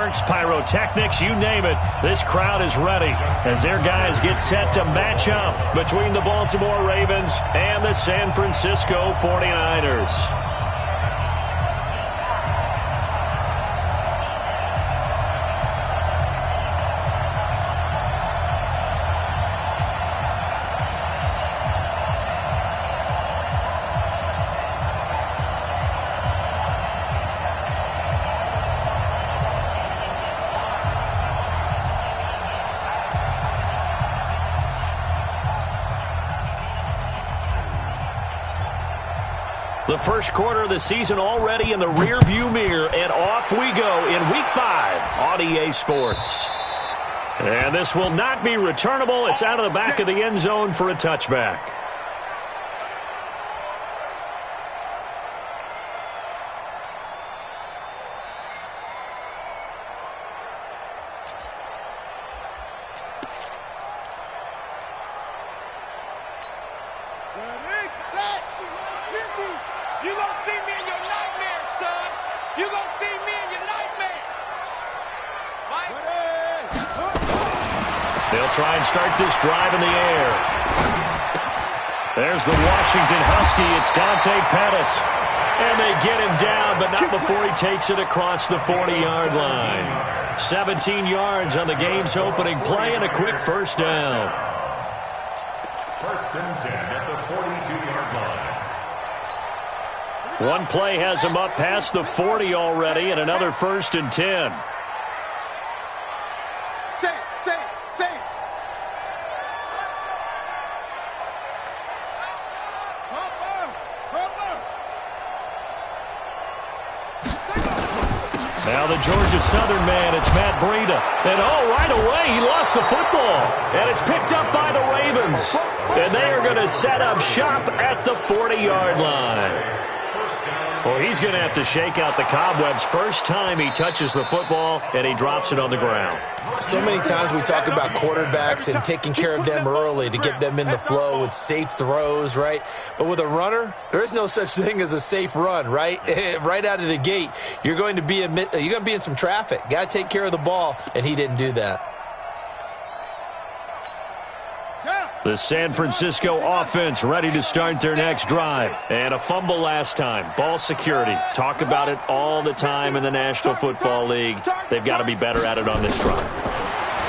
fireworks, pyrotechnics, you name it. This crowd is ready as their guys get set to match up between the Baltimore Ravens and the San Francisco 49ers. The first quarter of the season already in the rearview mirror, and off we go in Week 5 on EA Sports. And this will not be returnable. It's out of the back of the end zone for a touchback. They'll try and start this drive in the air. There's the Washington Husky. It's Dante Pettis. And they get him down, but not before he takes it across the 40-yard line. 17 yards on the game's opening play and a quick first down. First and 10 at the 42-yard line. One play has him up past the 40 already, and another first and 10. Now the Georgia Southern man, it's Matt Breida. And right away he lost the football. And it's picked up by the Ravens. And they are going to set up shop at the 40-yard line. Well, he's going to have to shake out the cobwebs first time he touches the football, and he drops it on the ground. So many times we talk about quarterbacks and taking care of them early to get them in the flow with safe throws, right? But with a runner, there is no such thing as a safe run, right? Right out of the gate, you're going to be in some traffic. Got to take care of the ball, and he didn't do that. The San Francisco offense ready to start their next drive. And a fumble last time. Ball security. Talk about it all the time in the National Football League. They've got to be better at it on this drive.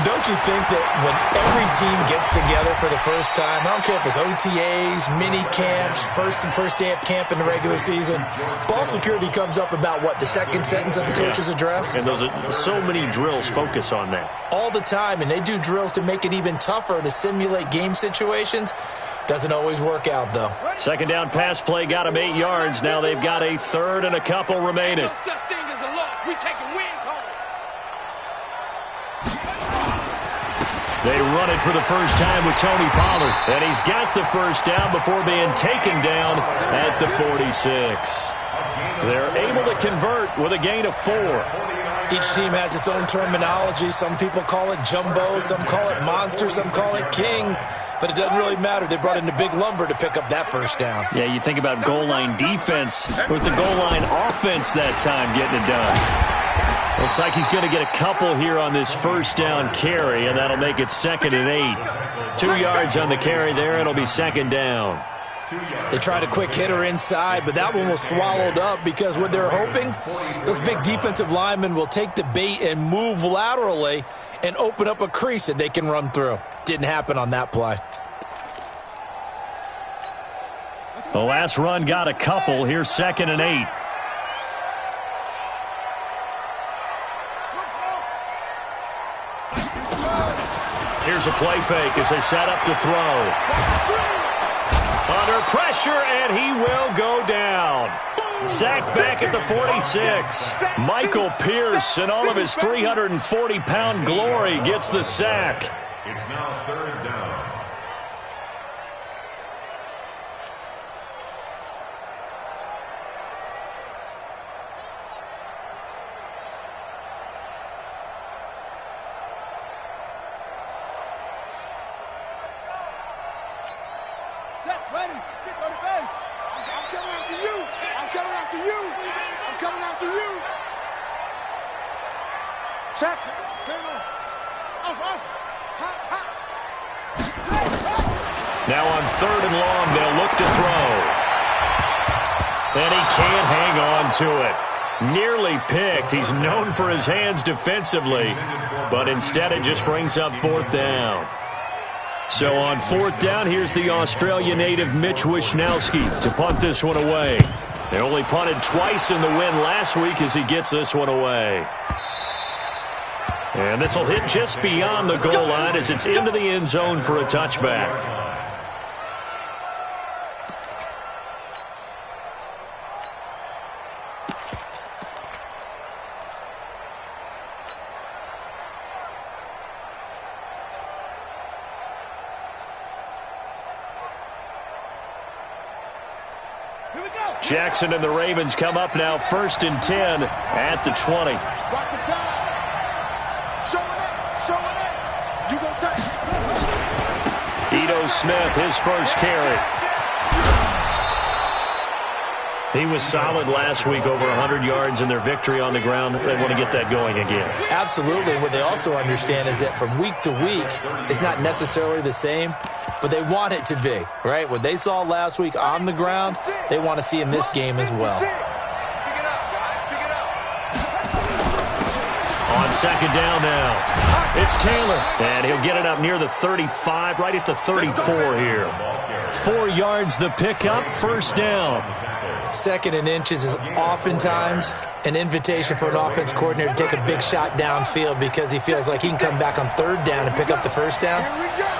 Don't you think that when every team gets together for the first time, I don't care if it's OTAs, mini camps, first day of camp in the regular season, ball security comes up about what, the second sentence of the coach's address? And those are so many drills focus on that. All the time, and they do drills to make it even tougher to simulate game situations. Doesn't always work out, though. Second down pass play got him 8 yards. Now they've got a third and a couple remaining. No such thing as a loss. We taking wins home. They run it for the first time with Tony Pollard. And he's got the first down before being taken down at the 46. They're able to convert with a gain of 4. Each team has its own terminology. Some people call it jumbo, some call it monster, some call it king. But it doesn't really matter. They brought in the big lumber to pick up that first down. Yeah, you think about goal line defense with the goal line offense that time getting it done. Looks like he's going to get a couple here on this first down carry, and that'll make it 2nd and 8. 2 yards on the carry there. It'll be second down. They tried a quick hitter inside, but that one was swallowed up because what they're hoping, those big defensive linemen will take the bait and move laterally and open up a crease that they can run through. Didn't happen on that play. The last run got a couple. Here's 2nd and 8. Here's a play fake as they set up to throw. Under pressure, and he will go down. Sacked back at the 46. Michael Pierce, in all of his 340-pound glory, gets the sack. It's now 3rd down. Check. Now on 3rd and long, they'll look to throw. And he can't hang on to it. Nearly picked. He's known for his hands defensively, but instead it just brings up 4th down. So on 4th down, here's the Australia native Mitch Wishnowski to punt this one away. They only punted twice in the win last week as he gets this one away. And this will hit just beyond the goal line as it's into the end zone for a touchback. Jackson and the Ravens come up now 1st and 10 at the 20. Ito Smith, his first carry. He was solid last week, over 100 yards in their victory on the ground. They want to get that going again. Absolutely. What they also understand is that from week to week, it's not necessarily the same, but they want it to be, right? What they saw last week on the ground, they want to see in this game as well. On 2nd down now, it's Taylor, and he'll get it up near the 35, right at the 34 here. 4 yards the pickup, 1st down. 2nd and inches is oftentimes an invitation for an offense coordinator to take a big shot downfield because he feels like he can come back on 3rd down and pick up the 1st down.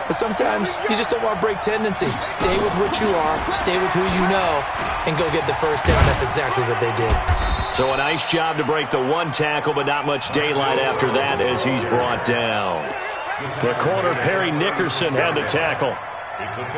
But sometimes you just don't want to break tendency. Stay with what you are, stay with who you know, and go get the 1st down. That's exactly what they did. So a nice job to break the 1 tackle, but not much daylight after that as he's brought down. The corner, Perry Nickerson, had the tackle.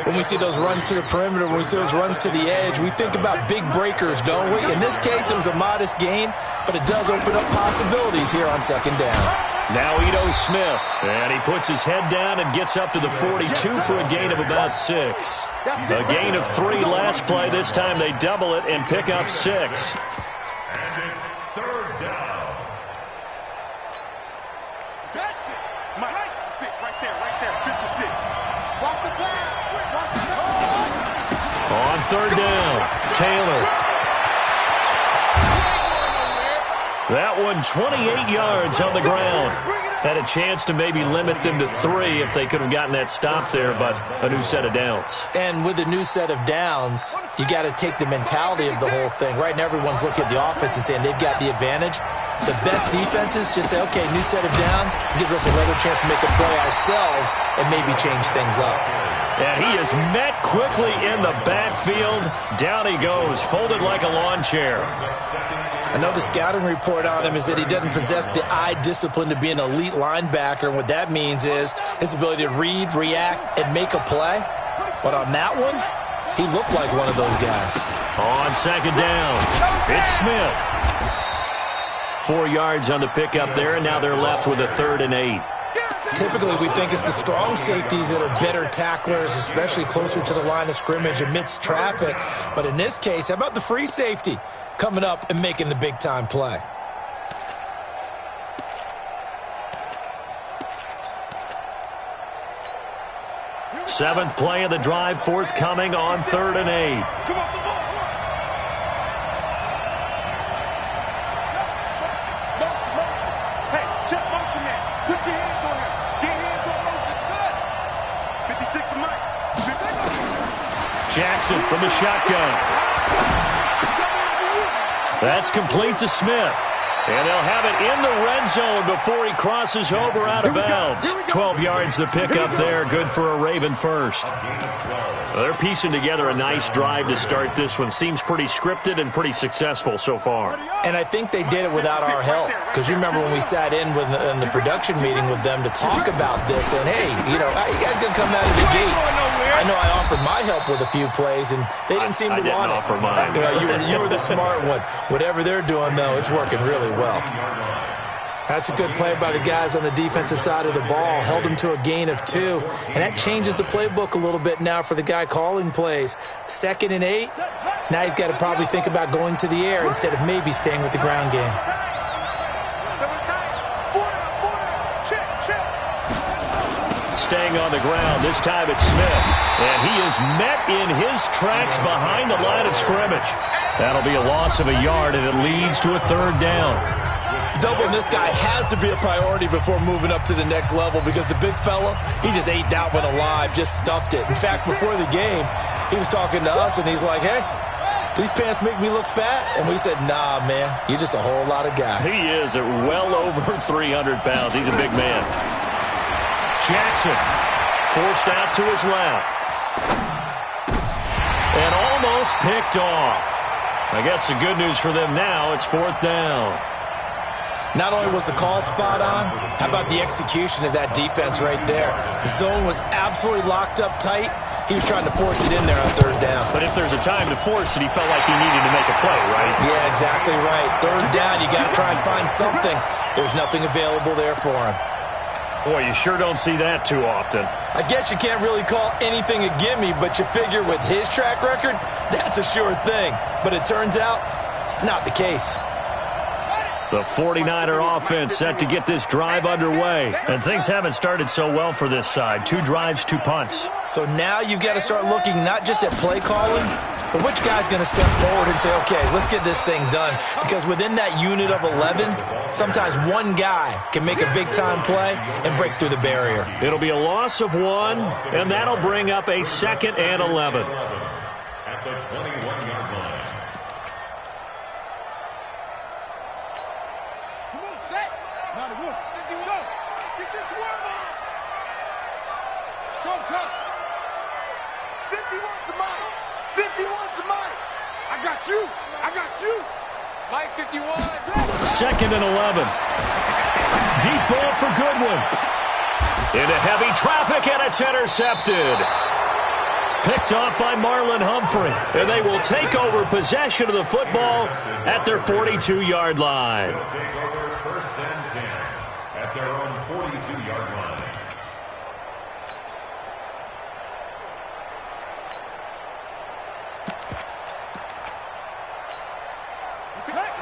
When we see those runs to the perimeter, when we see those runs to the edge, we think about big breakers, don't we? In this case, it was a modest gain, but it does open up possibilities here on 2nd down. Now Ito Smith, and he puts his head down and gets up to the 42 for a gain of about 6. A gain of 3 last play. This time they double it and pick up 6. And it's 3rd down. That's it. Right. 6 right there. 56. Watch the pass. On 3rd down, Taylor. That one 28 yards on the ground. Had a chance to maybe limit them to 3 if they could have gotten that stop there, but a new set of downs. And with a new set of downs, you got to take the mentality of the whole thing. Right now, everyone's looking at the offense and saying they've got the advantage. The best defenses just say, okay, new set of downs, gives us another chance to make a play ourselves and maybe change things up. And he is met quickly in the backfield. Down he goes, folded like a lawn chair. I know the scouting report on him is that he doesn't possess the eye discipline to be an elite linebacker. And what that means is his ability to read, react, and make a play. But on that one, he looked like one of those guys. On 2nd down, it's Smith. 4 yards on the pickup there, and now they're left with a 3rd and 8. Typically, we think it's the strong safeties that are better tacklers, especially closer to the line of scrimmage amidst traffic. But in this case, how about the free safety coming up and making the big-time play? Seventh play of the drive forthcoming on 3rd and 8. Come on, the ball. Motion. Hey, check motion man. Put your hands on him. Get hands on motion. Set. 56 to Mike. Jackson from the shotgun. That's complete to Smith. And they'll have it in the red zone before he crosses over out of bounds. 12 yards to pick up there. Good for a Raven first. They're piecing together a nice drive to start this one. Seems pretty scripted and pretty successful so far. And I think they did it without our help. Because you remember when we sat in the production meeting with them to talk about this. And, hey, you know, how you guys going to come out of the gate? I know I offered my help with a few plays, and they didn't seem to want it. I didn't offer mine. You were the smart one. Whatever they're doing, though, it's working really well. That's a good play by the guys on the defensive side of the ball. Held him to a gain of 2. And that changes the playbook a little bit now for the guy calling plays. 2nd and 8. Now he's got to probably think about going to the air instead of maybe staying with the ground game. staying on the ground. This time it's Smith. And he is met in his tracks behind the line of scrimmage. That'll be a loss of a yard, and it leads to a third down. Doubling this guy has to be a priority before moving up to the next level because the big fella, he just ate that one alive, just stuffed it. In fact, before the game, he was talking to us, and he's like, hey, these pants make me look fat? And we said, nah, man, you're just a whole lot of guy. He is at well over 300 pounds. He's a big man. Jackson forced out to his left. And almost picked off. I guess the good news for them now, it's fourth down. Not only was the call spot on, how about the execution of that defense right there? The zone was absolutely locked up tight. He was trying to force it in there on third down. But if there's a time to force it, he felt like he needed to make a play, right? Yeah, exactly right. Third down, you got to try and find something. There's nothing available there for him. Boy, you sure don't see that too often. I guess you can't really call anything a gimme, but you figure with his track record, that's a sure thing. But it turns out, it's not the case. The 49er offense set to get this drive underway. And things haven't started so well for this side. 2 drives, 2 punts. So now you've got to start looking not just at play calling, but which guy's going to step forward and say, okay, let's get this thing done. Because within that unit of 11, sometimes one guy can make a big-time play and break through the barrier. It'll be a loss of 1, and that'll bring up a 2nd and 11. At the 21-yard line. Now the wolf. Go. Get your swerve on. Jump top. 51's the mic. 51's the mic. I got you. Mike 51. 2nd and 11. Deep ball for Goodwin. Into heavy traffic, and it's intercepted. Picked off by Marlon Humphrey. And they will take over possession of the football at their 42-yard line. Take over first and 10 at their own 42-yard line.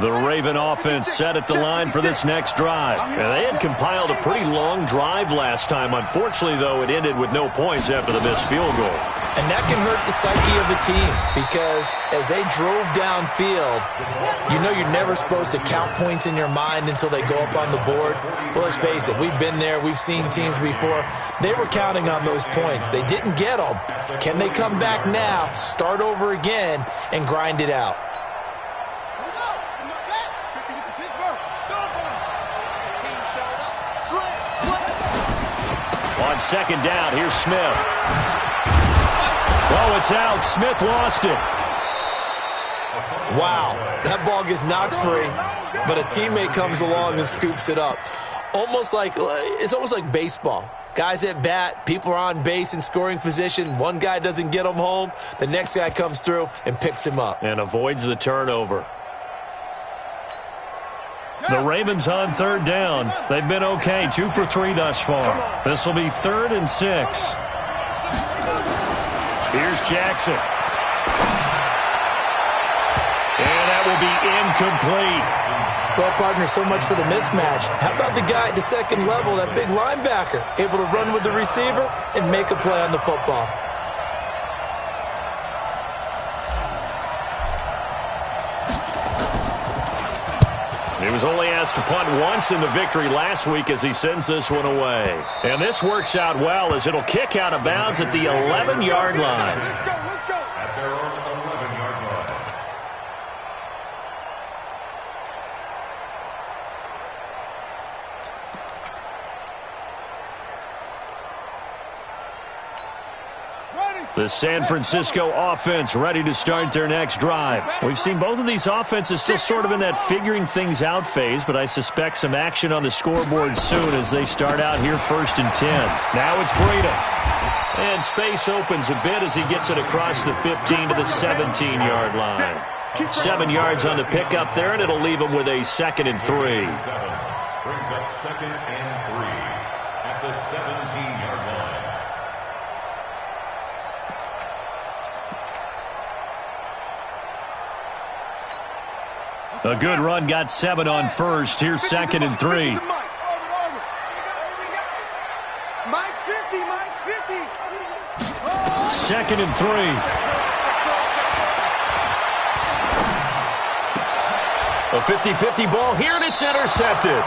The Raven offense set at the line for this next drive. And they had compiled a pretty long drive last time. Unfortunately, though, it ended with no points after the missed field goal. And that can hurt the psyche of the team because as they drove downfield, you know you're never supposed to count points in your mind until they go up on the board. But let's face it, we've been there. We've seen teams before. They were counting on those points. They didn't get them. Can they come back now, start over again, and grind it out? On 2nd down, here's Smith. Oh, it's out. Smith lost it. Wow, that ball gets knocked free, but a teammate comes along and scoops it up. It's almost like baseball. Guys at bat, people are on base in scoring position. One guy doesn't get him home. The next guy comes through and picks him up. And avoids the turnover. The Ravens on 3rd down. They've been okay, 2 for 3 thus far. This will be 3rd and 6. Here's Jackson. And that will be incomplete. Well, partner, so much for the mismatch. How about the guy at the 2nd level, that big linebacker, able to run with the receiver and make a play on the football? He was only asked to punt once in the victory last week as he sends this one away. And this works out well as it'll kick out of bounds at the 11-yard line. Let's go. At their own 11-yard line. The San Francisco offense ready to start their next drive. We've seen both of these offenses still sort of in that figuring things out phase, but I suspect some action on the scoreboard soon as they start out here 1st and 10. Now it's Breida. And space opens a bit as he gets it across the 15 to the 17-yard line. 7 yards on the pickup there, and it'll leave him with a 2nd and 3. Brings up 2nd and 3 at the 17-yard line. A good run got 7 on 1st. Here's 2nd and 3. Mike 50, Mike, 50. 2nd and 3. A 50-50 ball here, and it's intercepted.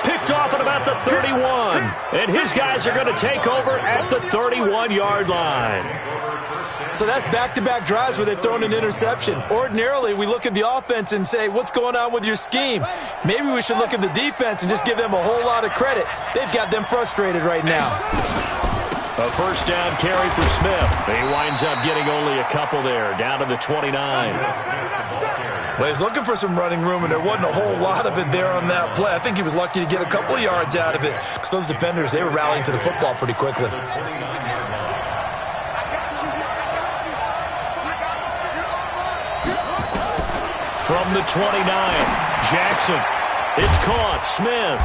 Picked off at about the 31. And his guys are going to take over at the 31-yard line. So that's back-to-back drives where they've thrown an interception. Ordinarily, we look at the offense and say, what's going on with your scheme? Maybe we should look at the defense and just give them a whole lot of credit. They've got them frustrated right now. A first down carry for Smith. He winds up getting only a couple there, down to the 29. Well, he's looking for some running room, and there wasn't a whole lot of it there on that play. I think he was lucky to get a couple of yards out of it because those defenders, they were rallying to the football pretty quickly. From the 29, Jackson. It's caught. Smith.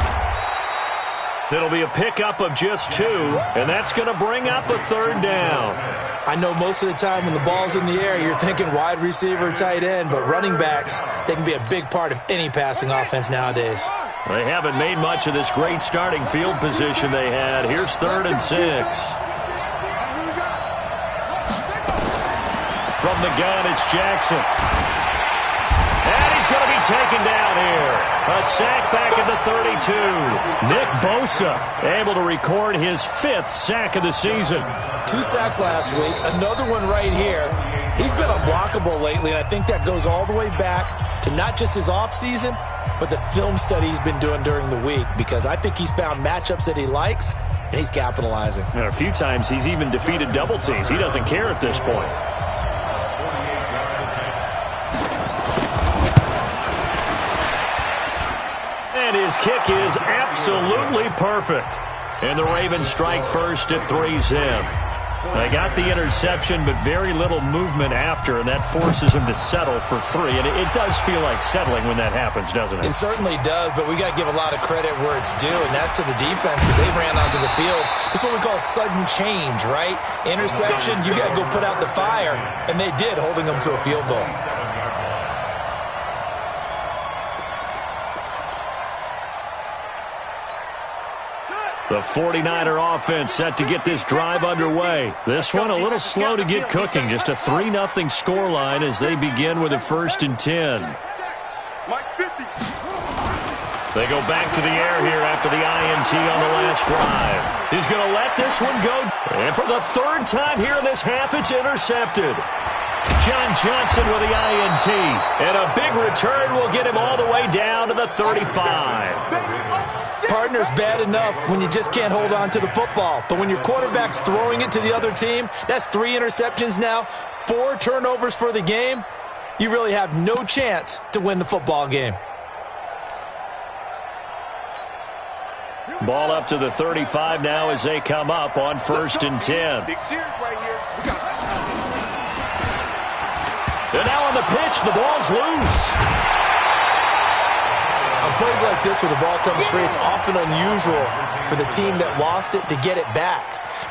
It'll be a pickup of just 2, and that's going to bring up a 3rd down. I know most of the time when the ball's in the air, you're thinking wide receiver, tight end, but running backs, they can be a big part of any passing offense nowadays. They haven't made much of this great starting field position they had. Here's 3rd and 6. From the gun, it's Jackson. And he's going to be taken down here. A sack back at the 32. Nick Bosa able to record his 5th sack of the season. 2 sacks last week, another one right here. He's been unblockable lately, and I think that goes all the way back to not just his offseason, but the film study he's been doing during the week, because I think he's found matchups that he likes, and he's capitalizing. And a few times he's even defeated double teams. He doesn't care at this point. And his kick is absolutely perfect. And the Ravens strike first at 3-zip. They got the interception, but very little movement after, and that forces him to settle for 3. And it does feel like settling when that happens, doesn't it? It certainly does, but we got to give a lot of credit where it's due, and that's to the defense because they ran onto the field. It's what we call sudden change, right? Interception, you got to go put out the fire, and they did, holding them to a field goal. The 49er offense set to get this drive underway. This one a little slow to get cooking. Just a 3-0 scoreline as they begin with a 1st and 10. They go back to the air here after the INT on the last drive. He's going to let this one go. And for the 3rd time here in this half, it's intercepted. John Johnson with the INT. And a big return will get him all the way down to the 35. Partner's bad enough when you just can't hold on to the football. But when your quarterback's throwing it to the other team, that's 3 interceptions now, 4 turnovers for the game. You really have no chance to win the football game. Ball up to the 35 now as they come up on 1st and 10. And now on the pitch, the ball's loose. On plays like this where the ball comes free, it's often unusual for the team that lost it to get it back.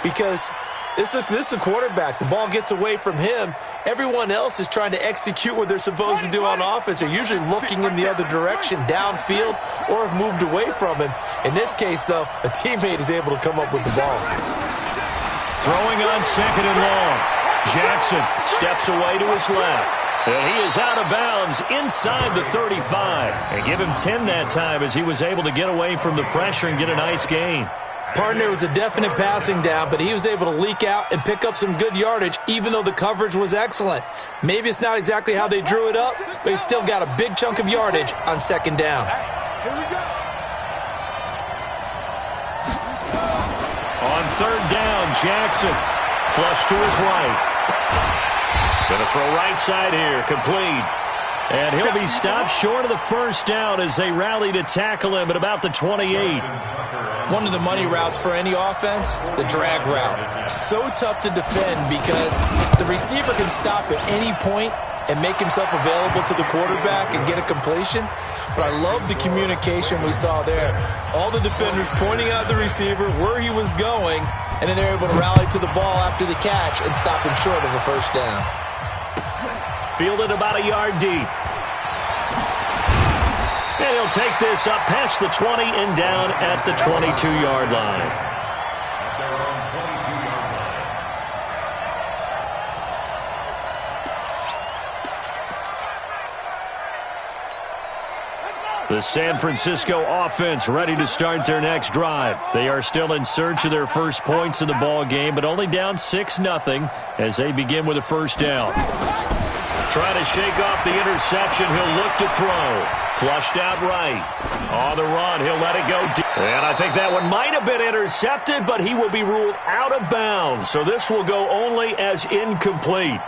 Because this is the quarterback. The ball gets away from him. Everyone else is trying to execute what they're supposed to do on offense. They're usually looking in the other direction, downfield, or have moved away from him. In this case, though, a teammate is able to come up with the ball. Throwing on 2nd and long. Jackson steps away to his left. And he is out of bounds inside the 35. And give him 10 that time as he was able to get away from the pressure and get a nice gain. Partner was a definite passing down, but he was able to leak out and pick up some good yardage, even though the coverage was excellent. Maybe it's not exactly how they drew it up, but he still got a big chunk of yardage on 2nd down. Here we go. On 3rd down, Jackson. Flush to his right. Going to throw right side here, complete. And he'll be stopped short of the 1st down as they rally to tackle him at about the 28. One of the money routes for any offense, the drag route. So tough to defend because the receiver can stop at any point and make himself available to the quarterback and get a completion. But I love the communication we saw there. All the defenders pointing out the receiver, where he was going, and then they're able to rally to the ball after the catch and stop him short of a 1st down. Fielded about a yard deep. And he'll take this up past the 20 and down at the 22-yard line. The San Francisco offense ready to start their next drive. They are still in search of their first points in the ball game, but only down 6-0 as they begin with a first down. Trying to shake off the interception. He'll look to throw. Flushed out right. On the run, he'll let it go deep. And I think that one might have been intercepted, but he will be ruled out of bounds. So this will go only as incomplete.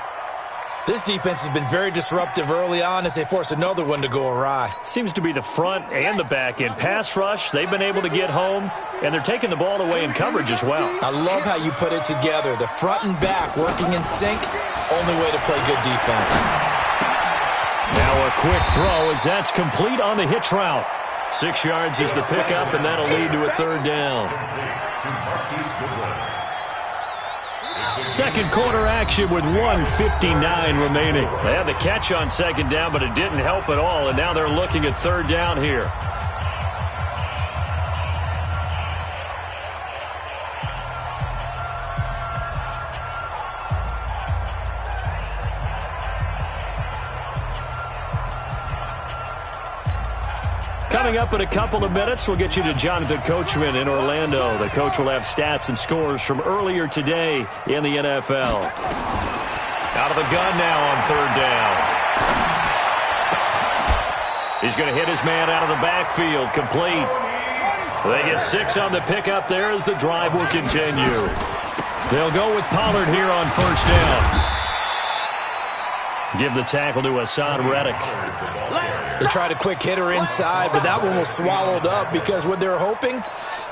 This defense has been very disruptive early on as they force another one to go awry. Seems to be the front and the back end. Pass rush, they've been able to get home, and they're taking the ball away in coverage as well. I love how you put it together. The front and back working in sync, only way to play good defense. Now a quick throw as that's complete on the hitch route. 6 yards is the pickup, and that'll lead to a third down. Second quarter action with 1:59 remaining. They had the catch on second down, but it didn't help at all, and now they're looking at third down here. Coming up in a couple of minutes, we'll get you to Jonathan Coachman in Orlando. The coach will have stats and scores from earlier today in the NFL. Out of the gun now on third down. He's going to hit his man out of the backfield. Complete. They get 6 on the pickup there as the drive will continue. They'll go with Pollard here on first down. Give the tackle to Hassan Reddick. They tried a quick hitter inside, but that one was swallowed up because what they're hoping,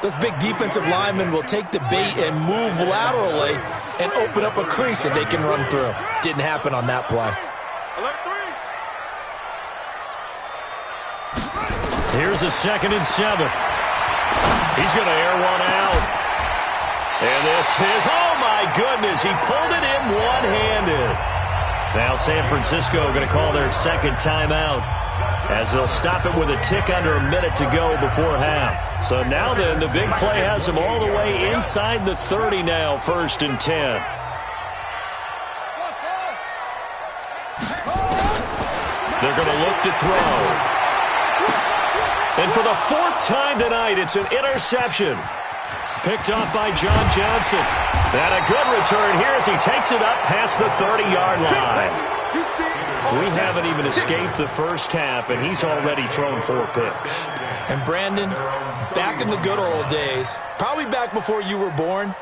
those big defensive linemen will take the bait and move laterally and open up a crease that they can run through. Didn't happen on that play. Here's a 2nd and 7. He's going to air one out. And this is, oh my goodness, he pulled it in one-handed. Now San Francisco going to call their second timeout as they'll stop it with a tick under a minute to go before half. So now then, the big play has them all the way inside the 30 now, 1st and 10. They're going to look to throw. And for the 4th time tonight, it's an interception. Picked off by John Johnson. And a good return here as he takes it up past the 30-yard line. We haven't even escaped the first half, and he's already thrown 4 picks. And Brandon, back in the good old days, probably back before you were born,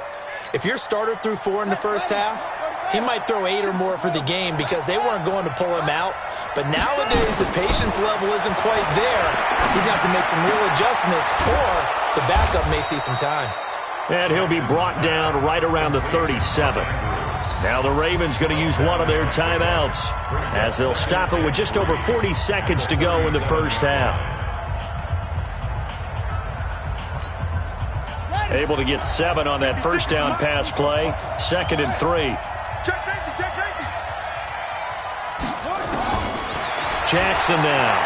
if your starter threw 4 in the first half, he might throw 8 or more for the game because they weren't going to pull him out. But nowadays, the patience level isn't quite there. He's going to have to make some real adjustments, or the backup may see some time. And he'll be brought down right around the 37. Now the Ravens going to use one of their timeouts as they'll stop it with just over 40 seconds to go in the first half. Able to get 7 on that first down pass play. 2nd and 3. Jackson now.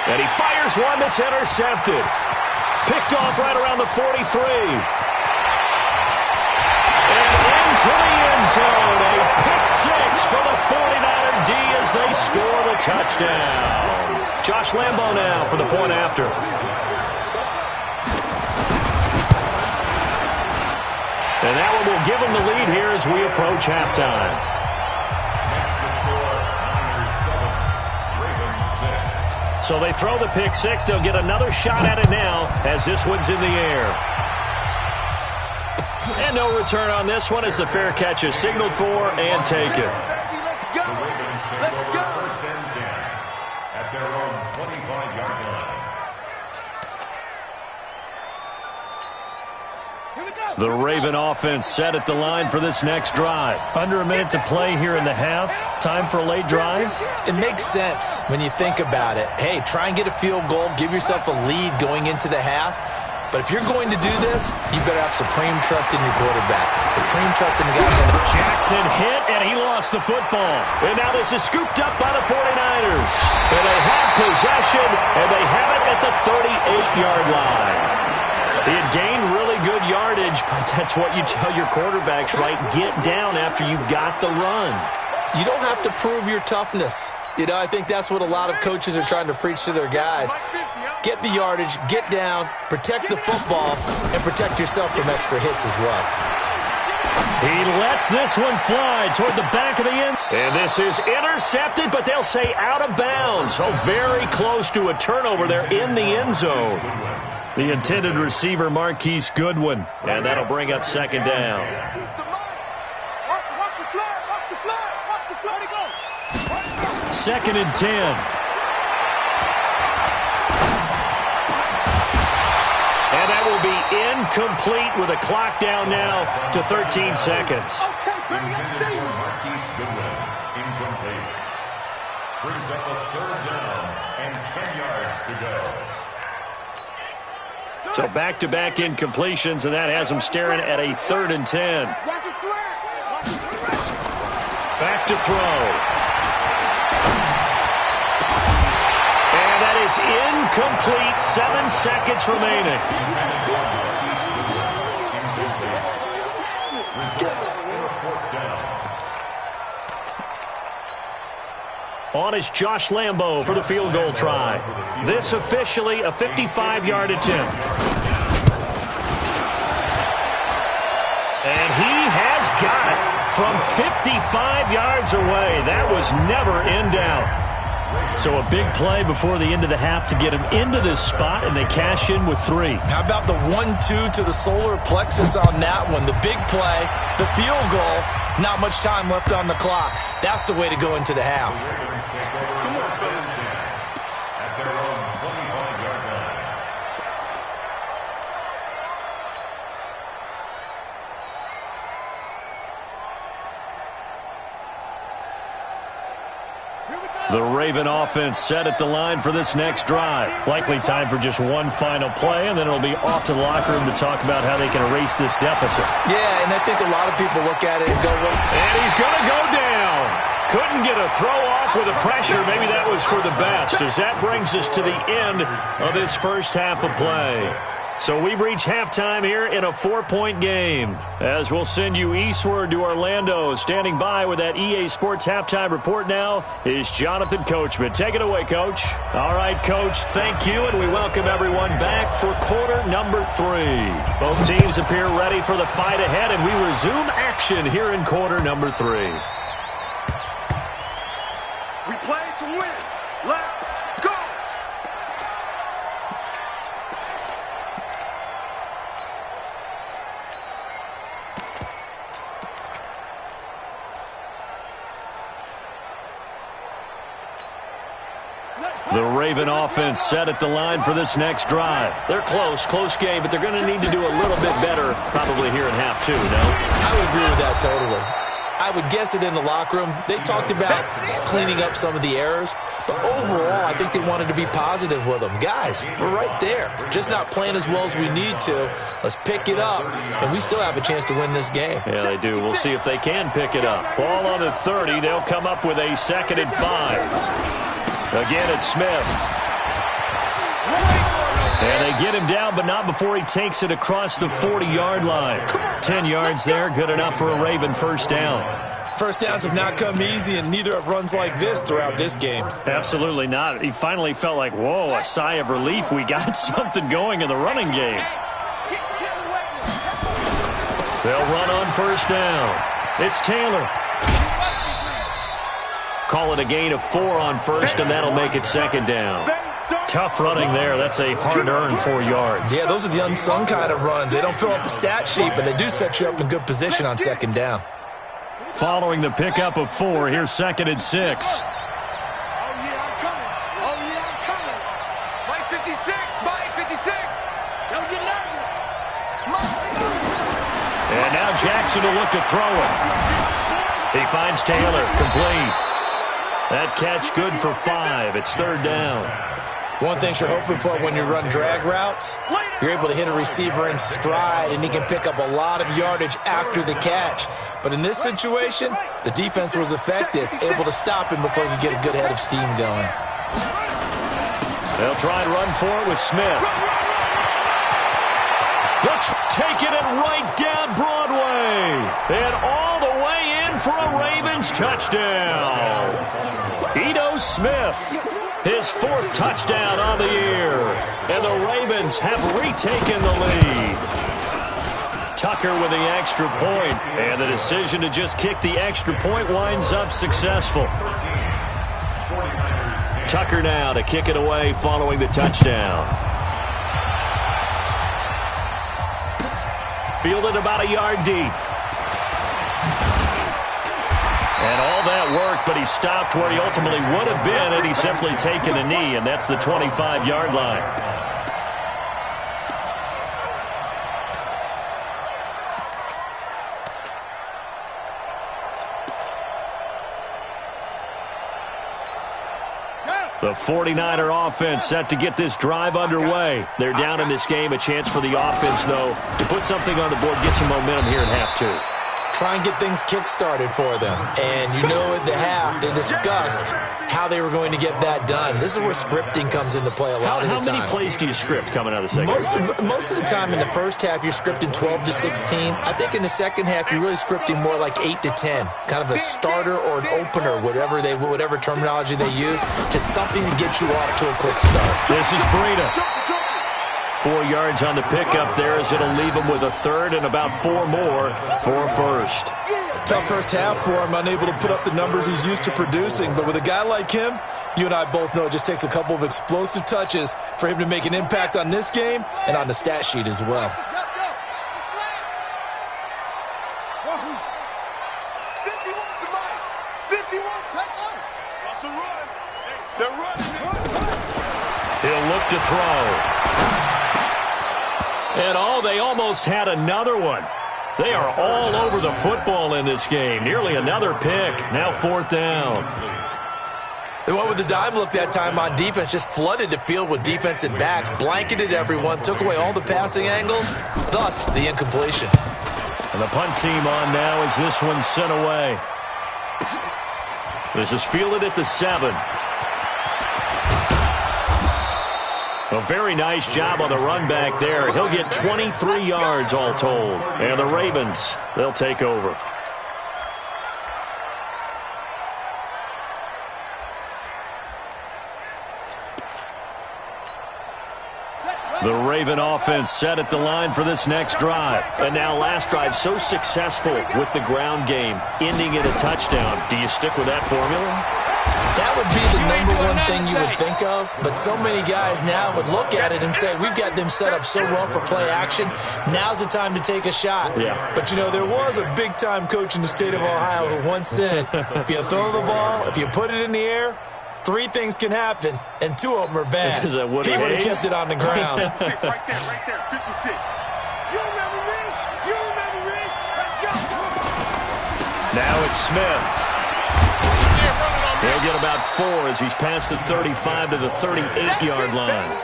And he fires one that's intercepted. Picked off right around the 43. And into the end zone. A pick 6 for the 49er D as they score the touchdown. Josh Lambo now for the point after. And that one will give them the lead here as we approach halftime. So they throw the pick 6. They'll get another shot at it now as this one's in the air. And no return on this one as the fair catch is signaled for and taken. Let's go. First and 10 at their own 25-yard line. The Raven offense set at the line for this next drive. Under a minute to play here in the half. Time for a late drive. It makes sense when you think about it. Hey, try and get a field goal. Give yourself a lead going into the half. But if you're going to do this, you better have supreme trust in your quarterback. Supreme trust in the guy. Jackson hit, and he lost the football. And now this is scooped up by the 49ers. And they have possession, and they have it at the 38-yard line. He had gained really good yardage, but that's what you tell your quarterbacks, right? Get down after you got the run. You don't have to prove your toughness. You know, I think that's what a lot of coaches are trying to preach to their guys. Get the yardage, get down, protect the football, and protect yourself from extra hits as well. He lets this one fly toward the back of the end. And this is intercepted, but they'll say out of bounds. So very close to a turnover there in the end zone. The intended receiver, Marquise Goodwin. And that'll bring up second down. Second and 10. And that will be incomplete with a clock down now to 13 seconds. Marquise Goodwin, incomplete. Brings up a third down and 10 yards to go. So back-to-back incompletions, and that has them staring at a 3rd and 10. Back to throw. And that is incomplete. 7 seconds remaining. On is Josh Lambo for the field goal try. This officially a 55-yard attempt. And he has got it from 55 yards away. That was never in doubt. So a big play before the end of the half to get him into this spot, and they cash in with 3. How about the 1-2 to the solar plexus on that one? The big play, the field goal, not much time left on the clock. That's the way to go into the half. At their own 25-yard line. The Raven offense set at the line for this next drive. Likely time for just one final play, and then it'll be off to the locker room to talk about how they can erase this deficit. Yeah, and I think a lot of people look at it and go, well, and he's going to go down. Couldn't get a throw off with the pressure. Maybe that was for the best, as that brings us to the end of this first half of play. So we've reached halftime here in a 4-point game. As we'll send you eastward to Orlando. Standing by with that EA Sports halftime report now is Jonathan Coachman. Take it away, Coach. All right, Coach, thank you, and we welcome everyone back for quarter number 3. Both teams appear ready for the fight ahead, and we resume action here in quarter number 3. We play to win. Let's go. The Raven offense set at the line for this next drive. They're close game, but they're going to need to do a little bit better probably here in half 2, no? I would agree with that totally. I would guess it in the locker room. They talked about cleaning up some of the errors, but overall, I think they wanted to be positive with them. Guys, we're right there. Just not playing as well as we need to. Let's pick it up, and we still have a chance to win this game. Yeah, they do. We'll see if they can pick it up. Ball on the 30. They'll come up with a 2nd and 5. Again, it's Smith. And they get him down, but not before he takes it across the 40-yard line. 10 yards there, good enough for a Raven first down. First downs have not come easy, and neither have runs like this throughout this game. Absolutely not. He finally felt like, whoa, a sigh of relief. We got something going in the running game. They'll run on first down. It's Taylor. Call it a gain of 4 on first, and that'll make it 2nd down. Tough running there. That's a hard-earned 4 yards. Yeah, those are the unsung kind of runs. They don't fill up the stat sheet, but they do set you up in good position on 2nd down. Following the pickup of 4, here's 2nd and 6. Oh, yeah, I'm coming. Oh, yeah, I'm coming. By 56. By 56. Don't get nervous. And now Jackson will look to throw it. He finds Taylor, complete. That catch good for 5. It's 3rd down. One thing you're hoping for when you run drag routes, you're able to hit a receiver in stride, and he can pick up a lot of yardage after the catch. But in this situation, the defense was effective, able to stop him before he could get a good head of steam going. They'll try and run for it with Smith. Looks taking it right down Broadway. And all the way in for a Ravens touchdown. Ito Smith, his 4th touchdown on the year. And the Ravens have retaken the lead. Tucker with the extra point, and the decision to just kick the extra point winds up successful. Tucker now to kick it away following the touchdown. Fielded about a yard deep. And all that work, but he stopped where he ultimately would have been had he simply taken a knee, and that's the 25-yard line. The 49er offense set to get this drive underway. They're down in this game. A chance for the offense, though, to put something on the board, get some momentum here in half 2. Try and get things kick-started for them. And you know at the half, they discussed how they were going to get that done. This is where scripting comes into play a lot of the time. How many plays do you script coming out of the second half? Most of the time in the first half, you're scripting 12 to 16. I think in the second half, you're really scripting more like 8 to 10. Kind of a starter or an opener, whatever terminology they use, just something to get you off to a quick start. This is Breida. 4 yards on the pickup there as it'll leave him with a 3rd and about 4 more for a 1st. Tough first half for him, unable to put up the numbers he's used to producing. But with a guy like him, you and I both know it just takes a couple of explosive touches for him to make an impact on this game and on the stat sheet as well. He'll look to throw. And they almost had another one. They are all over the football in this game. Nearly another pick. Now 4th down. They went with the dime look that time on defense, just flooded the field with defensive backs, blanketed everyone, took away all the passing angles, thus the incompletion. And the punt team on now as this one's sent away. This is fielded at the 7. A very nice job on the run back there. He'll get 23 yards all told. And the Ravens, they'll take over. The Raven offense set at the line for this next drive. And now last drive so successful with the ground game, ending in a touchdown. Do you stick with that formula? That would be the #1 thing you would think of, but so many guys now would look at it and say, we've got them set up so well for play action, now's the time to take a shot. Yeah. But, you know, there was a big-time coach in the state of Ohio who once said, if you throw the ball, if you put it in the air, 3 things can happen, and 2 of them are bad. Is that Woody He would have Hayes? kept it on the ground. 56, right there, 56. You remember me? Let's go. Now it's Smith. He'll get about 4 as he's past the 35 to the 38-yard line.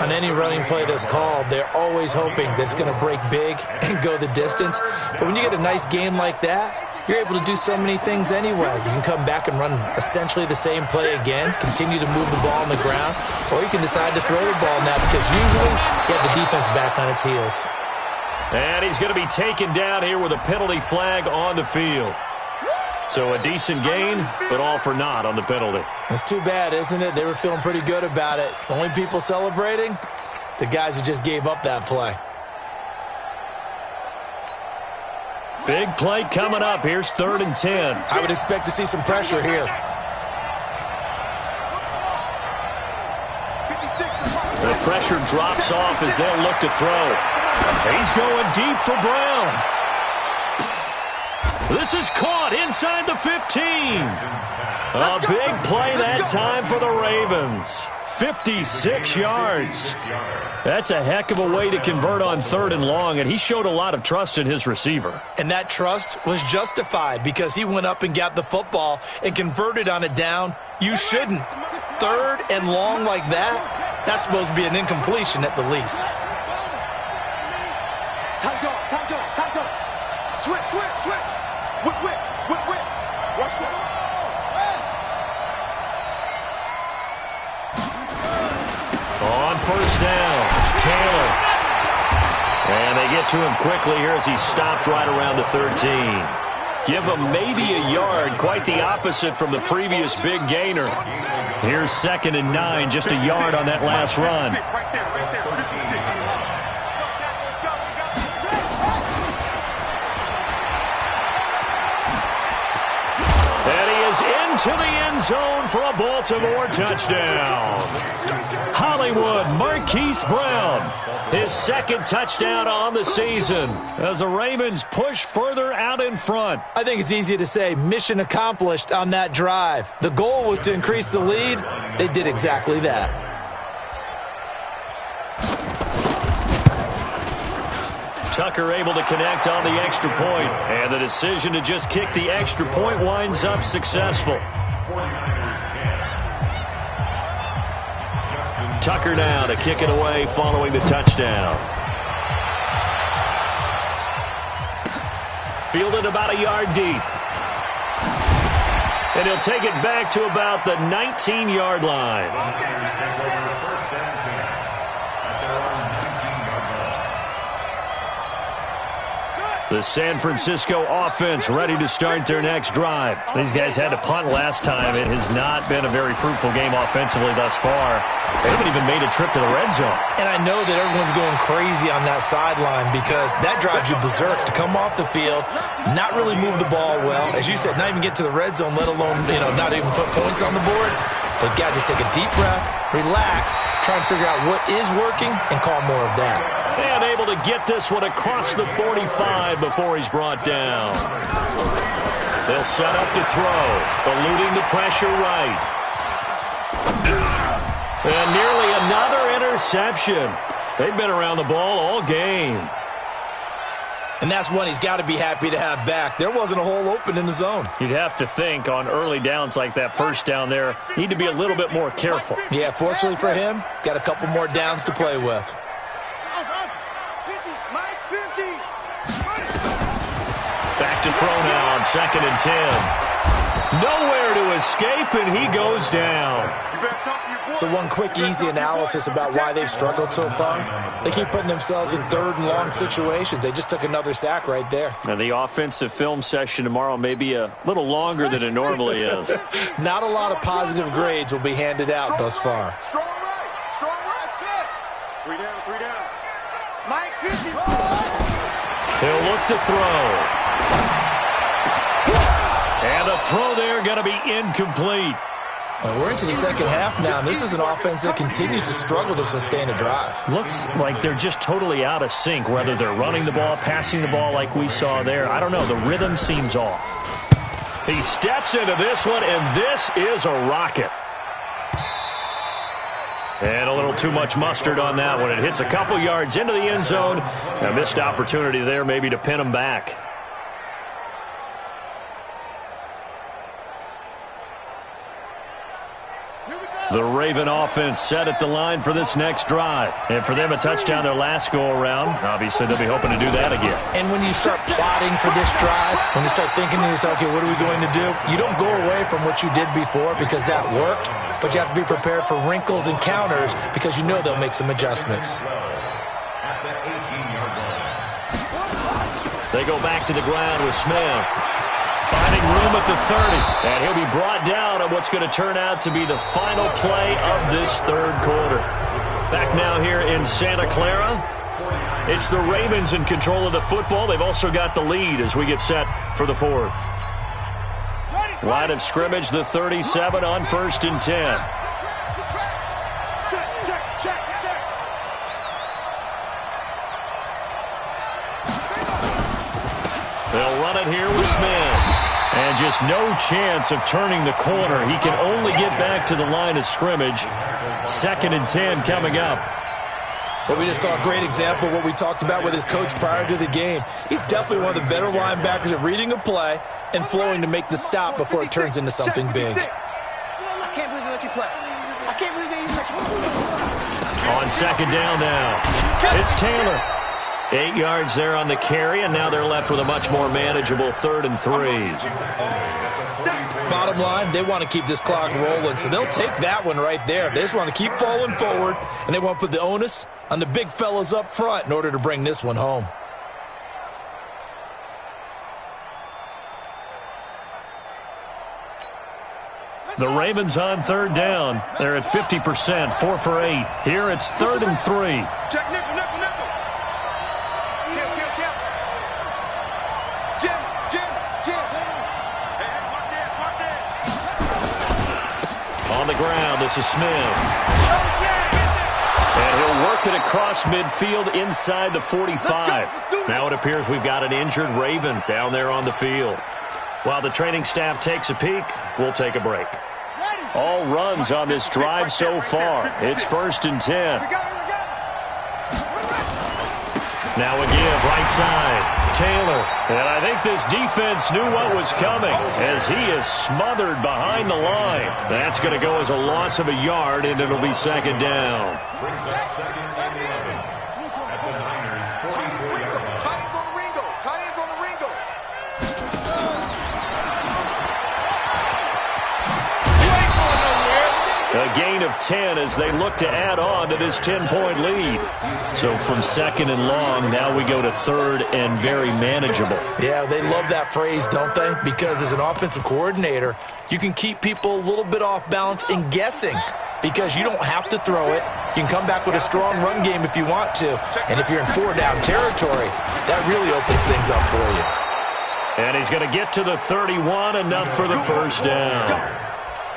On any running play that's called, they're always hoping that it's going to break big and go the distance. But when you get a nice game like that, you're able to do so many things anyway. You can come back and run essentially the same play again, continue to move the ball on the ground, or you can decide to throw the ball now because usually you have the defense back on its heels. And he's going to be taken down here with a penalty flag on the field. So a decent gain, but all for naught on the penalty. It's too bad, isn't it? They were feeling pretty good about it. The only people celebrating, the guys who just gave up that play. Big play coming up. Here's 3rd and 10. I would expect to see some pressure here. The pressure drops off as they'll look to throw. He's going deep for Brown. This is caught inside the 15. A big play that time for the Ravens. 56 yards. That's a heck of a way to convert on 3rd and long, and he showed a lot of trust in his receiver. And that trust was justified because he went up and got the football and converted on a down. You shouldn't. 3rd and long like that, that's supposed to be an incompletion at the least. Time go. Switch. Whip. Watch that. On 1st down, Taylor. And they get to him quickly here as he's stopped right around the 13. Give him maybe a yard, quite the opposite from the previous big gainer. Here's 2nd and 9, just a yard on that last run. Right there, 56. Into the end zone for a Baltimore touchdown. Hollywood Marquise Brown, his 2nd touchdown on the season as the Ravens push further out in front. I think it's easy to say mission accomplished on that drive. The goal was to increase the lead. They did exactly that. Tucker able to connect on the extra point, and the decision to just kick the extra point winds up successful. Tucker now to kick it away following the touchdown. Fielded about a yard deep. And he'll take it back to about the 19-yard line. The San Francisco offense ready to start their next drive. These guys had to punt last time. It has not been a very fruitful game offensively thus far. They haven't even made a trip to the red zone. And I know that everyone's going crazy on that sideline because that drives you berserk to come off the field, not really move the ball well. As you said, not even get to the red zone, let alone, not even put points on the board. They've got to just take a deep breath, relax, try and figure out what is working, and call more of that. And able to get this one across the 45 before he's brought down. They'll set up to throw, eluding the pressure right. And nearly another interception. They've been around the ball all game. And that's one he's got to be happy to have back. There wasn't a hole open in the zone. You'd have to think on early downs like that first down there, need to be a little bit more careful. Yeah, fortunately for him, got a couple more downs to play with. Back to throw now on 2nd and 10. Nowhere to escape, and he goes down. So one quick, easy analysis about why they've struggled so far. They keep putting themselves in 3rd and long situations. They just took another sack right there. And the offensive film session tomorrow may be a little longer than it normally is. Not a lot of positive grades will be handed out thus far. Strong right, check. 3 down. Mike 50. He'll look to throw. And the throw there going to be incomplete. We're into the second half now, and this is an offense that continues to struggle to sustain a drive. Looks like they're just totally out of sync, whether they're running the ball, passing the ball like we saw there. I don't know. The rhythm seems off. He steps into this one, and this is a rocket. And a little too much mustard on that one. It hits a couple yards into the end zone. A missed opportunity there maybe to pin him back. The Raven offense set at the line for this next drive. And for them, a touchdown their last go-around. Obviously, they'll be hoping to do that again. And when you start plotting for this drive, when you start thinking to yourself, okay, what are we going to do? You don't go away from what you did before because that worked, but you have to be prepared for wrinkles and counters because you know they'll make some adjustments. They go back to the ground with Smith. Finding room at the 30. And he'll be brought down on what's going to turn out to be the final play of this 3rd quarter. Back now here in Santa Clara. It's the Ravens in control of the football. They've also got the lead as we get set for the 4th. Line of scrimmage, the 37 on 1st and 10. They'll run it here with Smith. And just no chance of turning the corner. He can only get back to the line of scrimmage. 2nd and 10 coming up. Well, we just saw a great example of what we talked about with his coach prior to the game. He's definitely one of the better linebackers at reading a play and flowing to make the stop before it turns into something big. I can't believe they let you play. I can't believe they even let you play. On 2nd down now, it's Taylor. 8 yards there on the carry, and now they're left with a much more manageable 3rd and 3. Bottom line, they want to keep this clock rolling, so they'll take that one right there. They just want to keep falling forward, and they want to put the onus on the big fellas up front in order to bring this one home. The Ravens on third down. They're at 50%, 4 for 8. Here it's 3rd and 3. Check nickel, nickel, nickel. Kill. Jim. Hey, watch it. On the ground, this is Smith. And he'll work it across midfield inside the 45. Now it appears we've got an injured Raven down there on the field. While the training staff takes a peek, we'll take a break. All runs on this drive so far. It's 1st and 10. Now a give, right side. Taylor. And I think this defense knew what was coming as he is smothered behind the line. That's going to go as a loss of a yard, and it'll be 2nd down. Brings up 2nd and 11 at the Niners' 44-yard line. Tight ends on the Ringo. A gain of 10 as they look to add on to this 10-point lead. So from 2nd and long, now we go to 3rd and very manageable. Yeah, they love that phrase, don't they? Because as an offensive coordinator, you can keep people a little bit off balance and guessing because you don't have to throw it. You can come back with a strong run game if you want to. And if you're in 4-down territory, that really opens things up for you. And he's going to get to the 31, enough for the 1st down.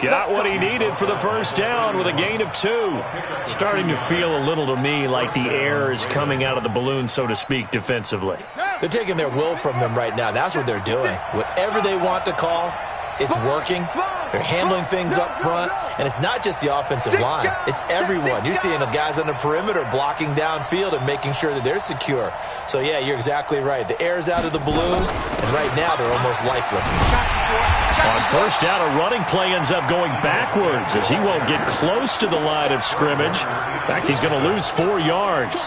Got what he needed for the 1st down with a gain of 2. Starting to feel a little to me like the air is coming out of the balloon, so to speak, defensively. They're taking their will from them right now. That's what they're doing. Whatever they want to call, it's working. They're handling things up front. And it's not just the offensive line. It's everyone. You're seeing the guys on the perimeter blocking downfield and making sure that they're secure. So, yeah, you're exactly right. The air's out of the balloon, and right now they're almost lifeless. On 1st down, a running play ends up going backwards as he won't get close to the line of scrimmage. In fact, he's going to lose 4 yards.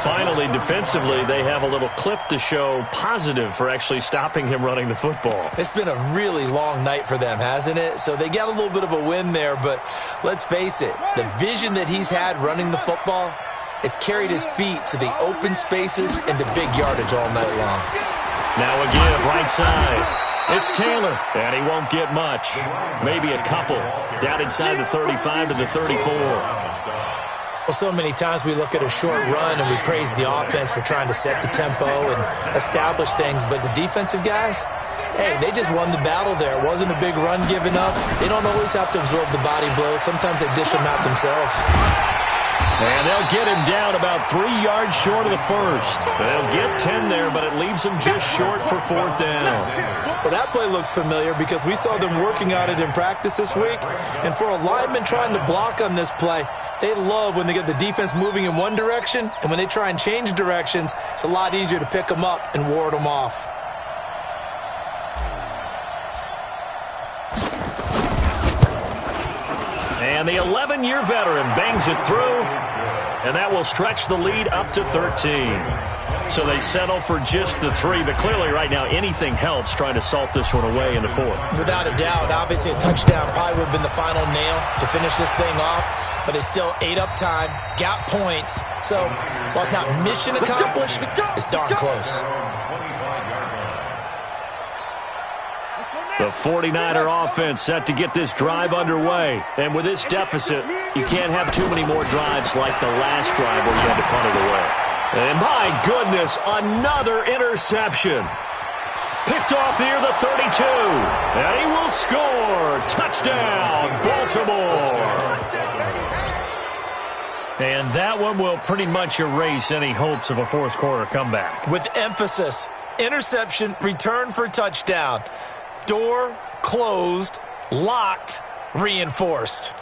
Finally, defensively, they have a little clip to show positive for actually stopping him running the football. It's been a really long night for them, hasn't it? So they got a little bit of a win there, but let's face it, the vision that he's had running the football has carried his feet to the open spaces and the big yardage all night long. Now a give, right side. It's Taylor, and he won't get much. Maybe a couple. Down inside the 35 to the 34. Well, so many times we look at a short run and we praise the offense for trying to set the tempo and establish things, but the defensive guys, hey, they just won the battle there. It wasn't a big run given up. They don't always have to absorb the body blows. Sometimes they dish them out themselves. And they'll get him down about 3 yards short of the 1st. They'll get 10 there, but it leaves them just short for 4th down. Well, that play looks familiar because we saw them working on it in practice this week. And for a lineman trying to block on this play, they love when they get the defense moving in one direction. And when they try and change directions, it's a lot easier to pick them up and ward them off. And the 11-year veteran bangs it through, and that will stretch the lead up to 13. So they settle for just the 3, but clearly right now anything helps trying to salt this one away in the 4th. Without a doubt, obviously a touchdown probably would have been the final nail to finish this thing off, but it's still ate up time, got points. So while it's not mission accomplished, it's darn close. The 49er offense set to get this drive underway. And with this deficit, you can't have too many more drives like the last drive where you had to punt it away. And my goodness, another interception. Picked off near the 32. And he will score. Touchdown, Baltimore. And that one will pretty much erase any hopes of a 4th quarter comeback. With emphasis, interception, return for touchdown. Door closed, locked, reinforced.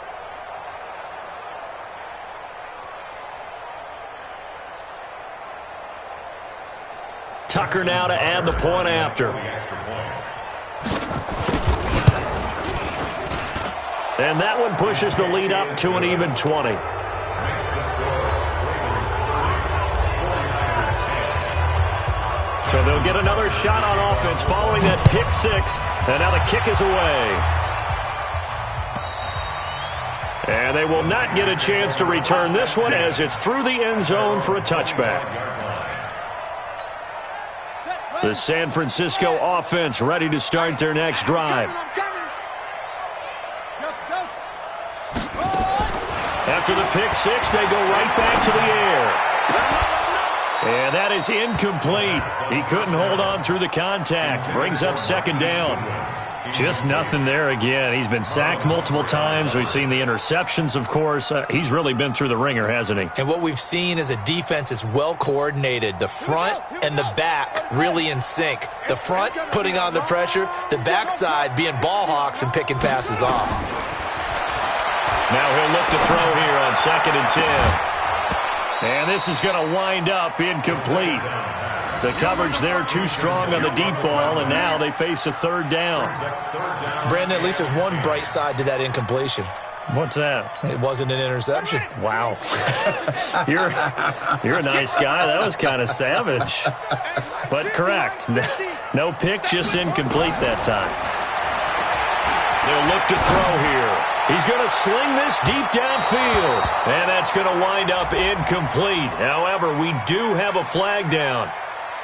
Tucker now to add the point after. And that one pushes the lead up to an even 20. So they'll get another shot on offense following that pick 6. And now the kick is away. And they will not get a chance to return this one as it's through the end zone for a touchback. The San Francisco offense ready to start their next drive. After the pick six, they go right back to the air. And that is incomplete. He couldn't hold on through the contact. Brings up second down. Just nothing there again. He's been sacked multiple times. We've seen the interceptions, of course. He's really been through the ringer, hasn't he? And what we've seen is a defense that's well coordinated. The front and the back really in sync. The front putting on the pressure, the backside being ball hawks and picking passes off. Now he'll look to throw here on 2nd and 10. And this is going to wind up incomplete. The coverage there too strong on the deep ball, and now they face a 3rd down. Brandon, at least there's one bright side to that incompletion. What's that? It wasn't an interception. Wow. You're a nice guy. That was kind of savage. But correct. No pick, just incomplete that time. They'll look to throw here. He's going to sling this deep downfield. And that's going to wind up incomplete. However, we do have a flag down.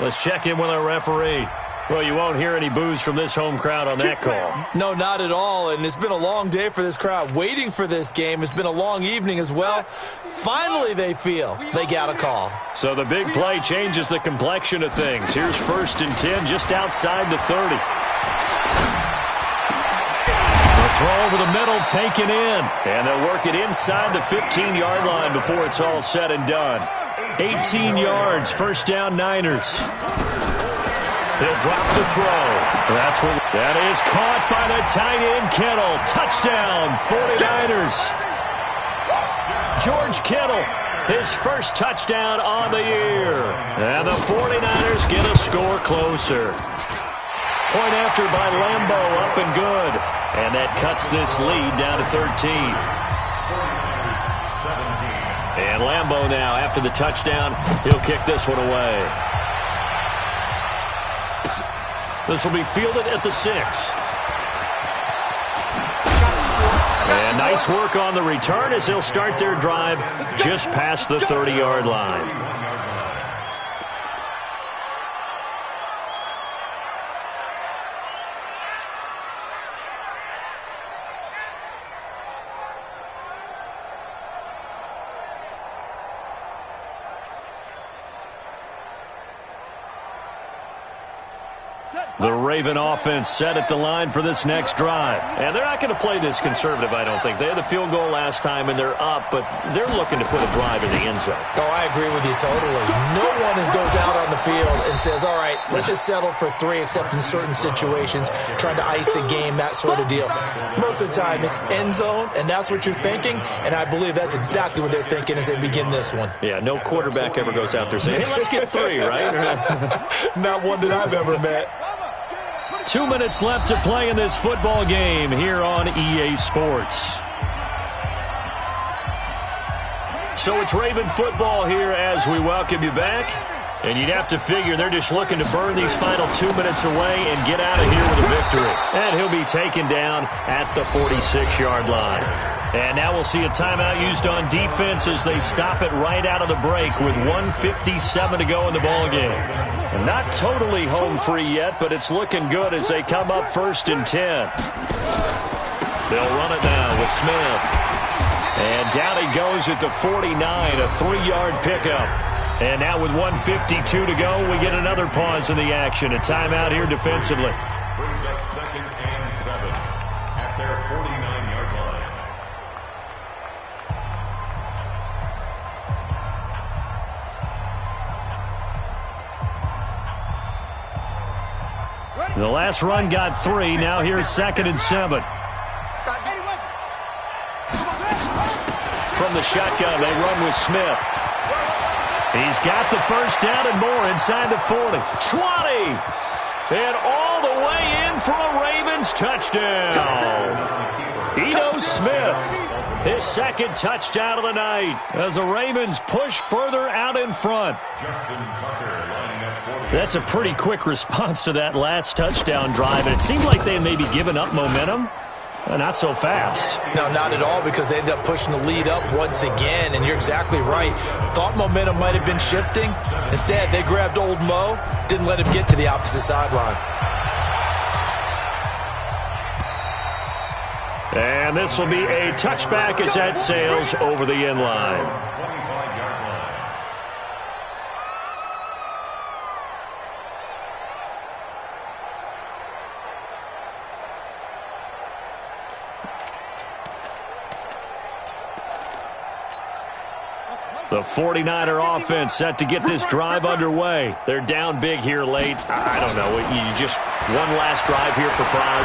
Let's check in with our referee. Well, you won't hear any boos from this home crowd on that call. No, not at all. And it's been a long day for this crowd waiting for this game. It's been a long evening as well. Finally, they feel they got a call. So the big play changes the complexion of things. Here's 1st and 10 just outside the 30. The throw over the middle taken in. And they'll work it inside the 15-yard line before it's all said and done. 18 yards, 1st down Niners. He'll drop the throw. That is caught by the tight end Kittle. Touchdown, 49ers. George Kittle, his first touchdown on the year. And the 49ers get a score closer. Point after by Lambo, up and good. And that cuts this lead down to 13. And Lambo now, after the touchdown, he'll kick this one away. This will be fielded at the 6. And nice work on the return as they'll start their drive just past the 30-yard line. The Raven offense set at the line for this next drive. And they're not going to play this conservative, I don't think. They had the field goal last time, and they're up, but they're looking to put a drive in the end zone. Oh, I agree with you totally. No one goes out on the field and says, all right, let's just settle for 3, except in certain situations, trying to ice a game, that sort of deal. Most of the time, it's end zone, and that's what you're thinking, and I believe that's exactly what they're thinking as they begin this one. Yeah, no quarterback ever goes out there saying, hey, let's get 3, right? Not one that I've ever met. 2 minutes left to play in this football game here on EA Sports. So it's Raven football here as we welcome you back. And you'd have to figure they're just looking to burn these final 2 minutes away and get out of here with a victory. And he'll be taken down at the 46-yard line. And now we'll see a timeout used on defense as they stop it right out of the break with 1:57 to go in the ballgame. Not totally home free yet, but it's looking good as they come up 1st and 10. They'll run it now with Smith. And down he goes at the 49, a 3-yard pickup. And now with 1:52 to go, we get another pause in the action. A timeout here defensively. Brings up 2nd and 7 at their 49-yard line. The last run got 3. Now here's 2nd and 7. From the shotgun, they run with Smith. He's got the first down and more inside the 40. 20! And all the way in for a Ravens touchdown. Ito Smith, his 2nd touchdown of the night as the Ravens push further out in front. That's a pretty quick response to that last touchdown drive, and it seemed like they had maybe given up momentum. Not so fast. No, not at all, because they ended up pushing the lead up once again, and you're exactly right. Thought momentum might have been shifting. Instead, they grabbed old Mo, didn't let him get to the opposite sideline. And this will be a touchback as that sails over the end line. 25-yard line. The 49er offense set to get this drive underway. They're down big here late. I don't know. You just one last drive here for pride.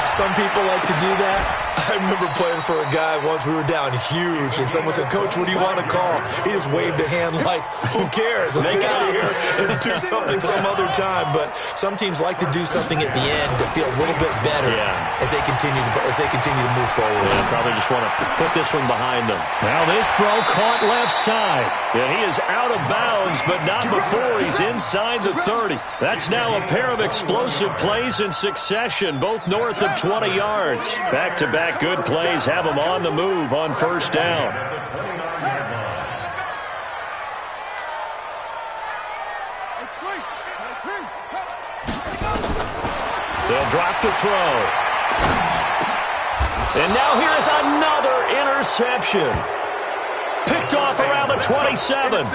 Some people like to do that. I remember playing for a guy once. We were down huge, and someone said, "Coach, what do you want to call?" He just waved a hand like, "Who cares? Let's get out of here and do something some other time." But some teams like to do something at the end to feel a little bit better as they continue to move forward. Yeah, probably just want to put this one behind them. Now this throw caught left side. Yeah, he is out of bounds, but not before he's inside the 30. That's now a pair of explosive plays in succession, both north of 20 yards. Back-to-back good plays have him on the move on first down. They'll drop the throw. And now here is another interception. Picked off around the 27.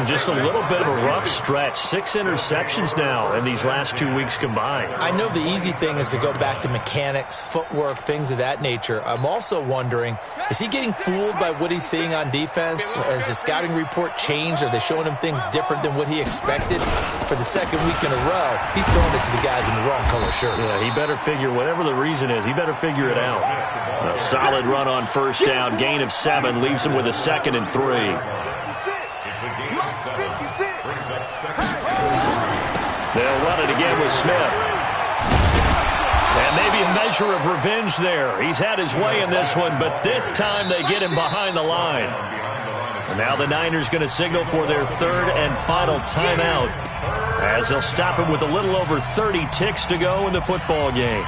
Just a little bit of a rough stretch. 6 interceptions now in these last 2 weeks combined. I know the easy thing is to go back to mechanics, footwork, things of that nature. I'm also wondering, is he getting fooled by what he's seeing on defense? Has the scouting report changed? Are they showing him things different than what he expected? For the second week in a row, he's throwing it to the guys in the wrong color shirts. Yeah, he better figure, whatever the reason is, he better figure it out. A solid run on first down. Gain of 7 leaves him with a 2nd and 3. They'll run it again with Smith. And maybe a measure of revenge there. He's had his way in this one, but this time they get him behind the line. And now the Niners going to signal for their 3rd and final timeout, as they'll stop him with a little over 30 ticks to go in the football game.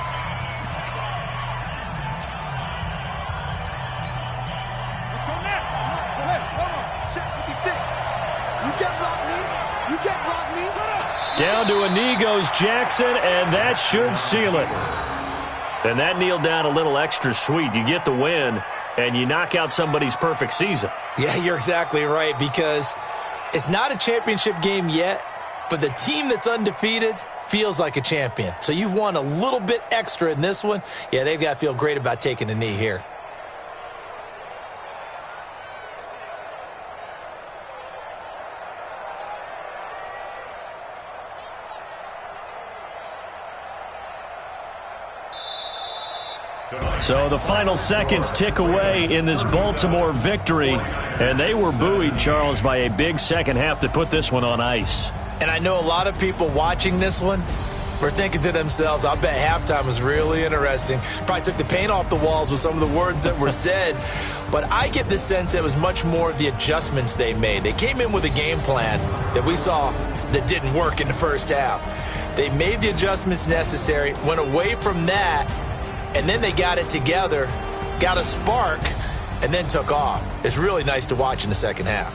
Down to a knee goes Jackson, and that should seal it. And that kneeled down a little extra sweet. You get the win, and you knock out somebody's perfect season. Yeah, you're exactly right, because it's not a championship game yet, but the team that's undefeated feels like a champion. So you've won a little bit extra in this one. Yeah, they've got to feel great about taking a knee here. So the final seconds tick away in this Baltimore victory, and they were buoyed, Charles, by a big second half to put this one on ice. And I know a lot of people watching this one were thinking to themselves, I bet halftime was really interesting. Probably took the paint off the walls with some of the words that were said. But I get the sense it was much more of the adjustments they made. They came in with a game plan that we saw that didn't work in the first half. They made the adjustments necessary, went away from that, and then they got it together, got a spark, and then took off. It's really nice to watch in the second half.